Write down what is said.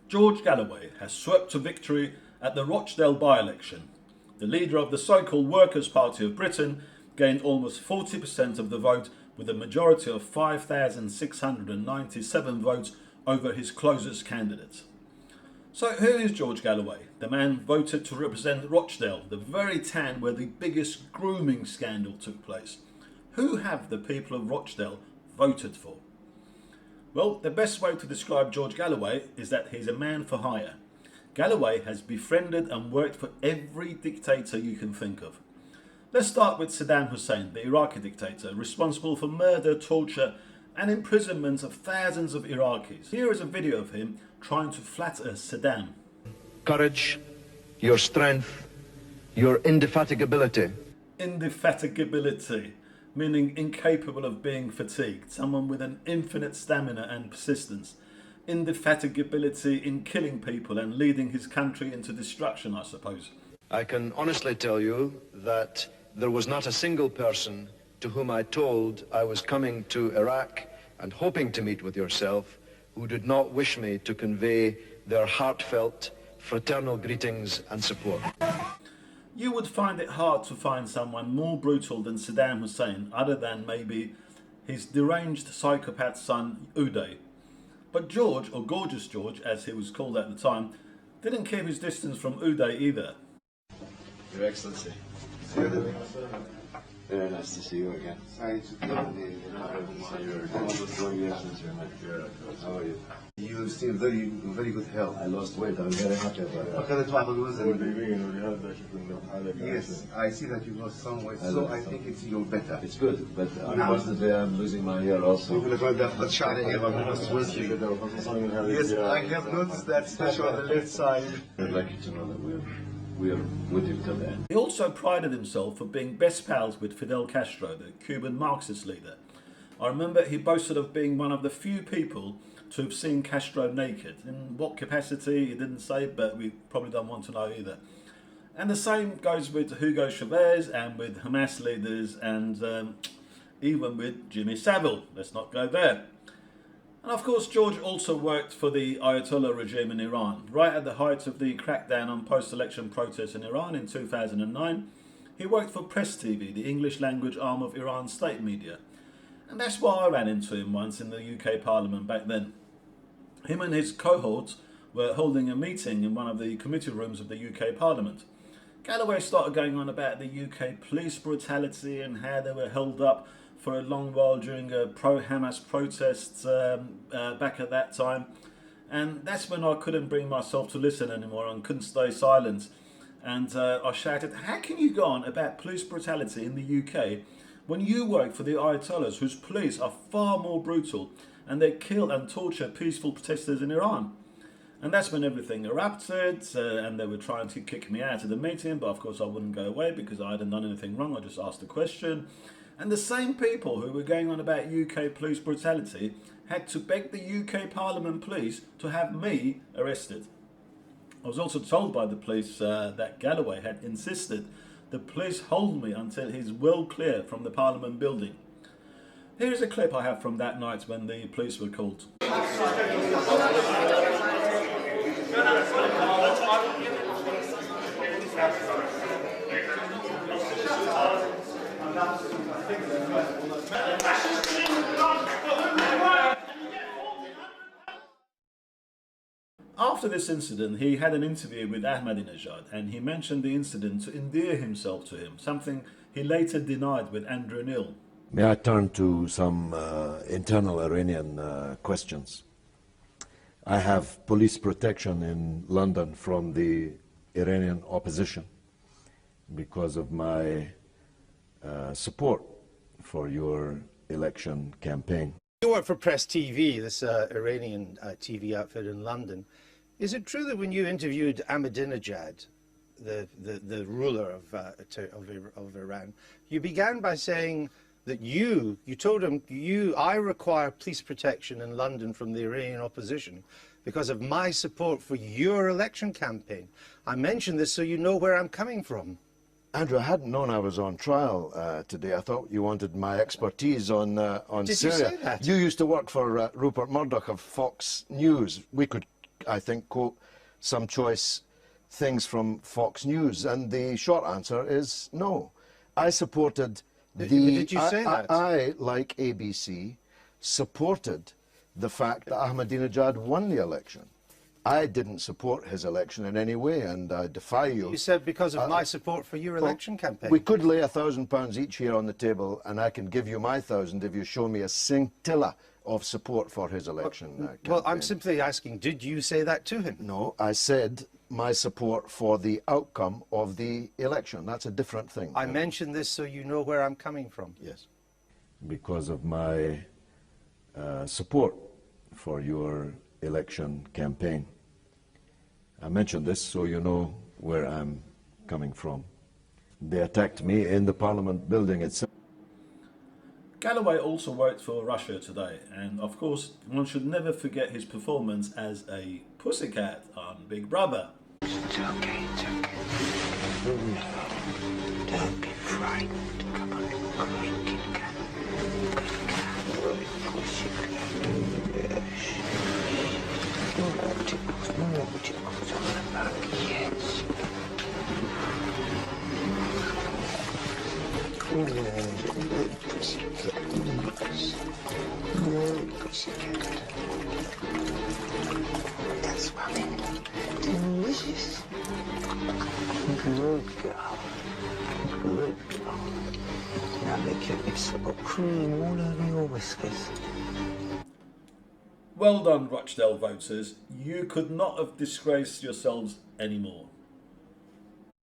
George Galloway has swept to victory at the Rochdale by-election. The leader of the so-called Workers' Party of Britain gained almost 40% of the vote with a majority of 5,697 votes over his closest candidate. So who is George Galloway? The man voted to represent Rochdale, the very town where the biggest grooming scandal took place. Who have the people of Rochdale voted for? Well, the best way to describe George Galloway is that he's a man for hire. Galloway has befriended and worked for every dictator you can think of. Let's start with Saddam Hussein, the Iraqi dictator, responsible for murder, torture and imprisonment of thousands of Iraqis. Here is a video of him trying to flatter Saddam. Courage, your strength, your indefatigability. Indefatigability, meaning incapable of being fatigued, someone with an infinite stamina and persistence. Indefatigability in killing people and leading his country into destruction, I suppose. I can honestly tell you that there was not a single person to whom I told I was coming to Iraq and hoping to meet with yourself who did not wish me to convey their heartfelt, fraternal greetings and support. You would find it hard to find someone more brutal than Saddam Hussein, other than maybe his deranged psychopath son, Uday. But George, or Gorgeous George, as he was called at the time, didn't keep his distance from Uday either. Your Excellency. Very nice to see you again. How are you? You seem very good health. I lost weight. I'm very happy about it. Yes, I see that you lost some weight, so I think you're better. It's good, but unfortunately I'm losing my hair also. Yes, I have noticed that, especially on the left side. I'd like you to know that we are with you till the end. He also prided himself for being best pals with Fidel Castro, the Cuban Marxist leader. I remember he boasted of being one of the few people to have seen Castro naked. In what capacity, he didn't say, but we probably don't want to know either. And the same goes with Hugo Chavez and with Hamas leaders and even with Jimmy Savile. Let's not go there. And of course, George also worked for the Ayatollah regime in Iran. Right at the height of the crackdown on post-election protests in Iran in 2009, he worked for Press TV, the English language arm of Iran's state media. And that's why I ran into him once in the UK Parliament back then. Him and his cohorts were holding a meeting in one of the committee rooms of the UK Parliament. Galloway started going on about the UK police brutality and how they were held up for a long while during a pro-Hamas protests back at that time. And that's when I couldn't bring myself to listen anymore and couldn't stay silent. And I shouted, how can you go on about police brutality in the UK when you work for the Ayatollahs, whose police are far more brutal and they kill and torture peaceful protesters in Iran? And that's when everything erupted and they were trying to kick me out of the meeting, but of course I wouldn't go away because I hadn't done anything wrong. I just asked a question. And the same people who were going on about UK police brutality had to beg the UK Parliament police to have me arrested. I was also told by the police that Galloway had insisted the police hold me until he's well clear from the Parliament building. Here's a clip I have from that night when the police were called. After this incident, he had an interview with Ahmadinejad and he mentioned the incident to endear himself to him, something he later denied with Andrew Neil. May I turn to some internal Iranian questions? I have police protection in London from the Iranian opposition because of my support for your election campaign. You work for Press TV, this Iranian TV outfit in London. Is it true that when you interviewed Ahmadinejad, the ruler of Iran, you began by saying that you told him, I require police protection in London from the Iranian opposition because of my support for your election campaign? I mention this so you know where I'm coming from. Andrew, I hadn't known I was on trial today. I thought you wanted my expertise on Did Syria. you say that? You used to work for Rupert Murdoch of Fox News. We could I think, quote some choice things from Fox News, and the short answer is no. I supported Did you say that? I, like ABC, supported the fact that Ahmadinejad won the election. I didn't support his election in any way, and I defy you. You said because of my support for your election campaign. We could lay £1,000 each here on the table, and I can give you my 1,000 if you show me a scintilla of support for his election campaign. Well, I'm simply asking, did you say that to him? No, I said my support for the outcome of the election. That's a different thing. I mentioned this so you know where I'm coming from. Yes. Because of my support for your election campaign. I mentioned this so you know where I'm coming from. They attacked me in the Parliament building itself. Galloway also worked for Russia Today, and of course one should never forget his performance as a pussycat on Big Brother. It's okay, it's okay. Don't be frightened. Come on, good kitty cat. Good cat. Good pussycat. Yes. No tickles on the back, yes. Good pussycat. Yes. Good pussycat. That's mommy. Delicious. Good girl. Good girl. Now make your lips a little cream all over your whiskers. Well done, Rochdale voters. You could not have disgraced yourselves anymore.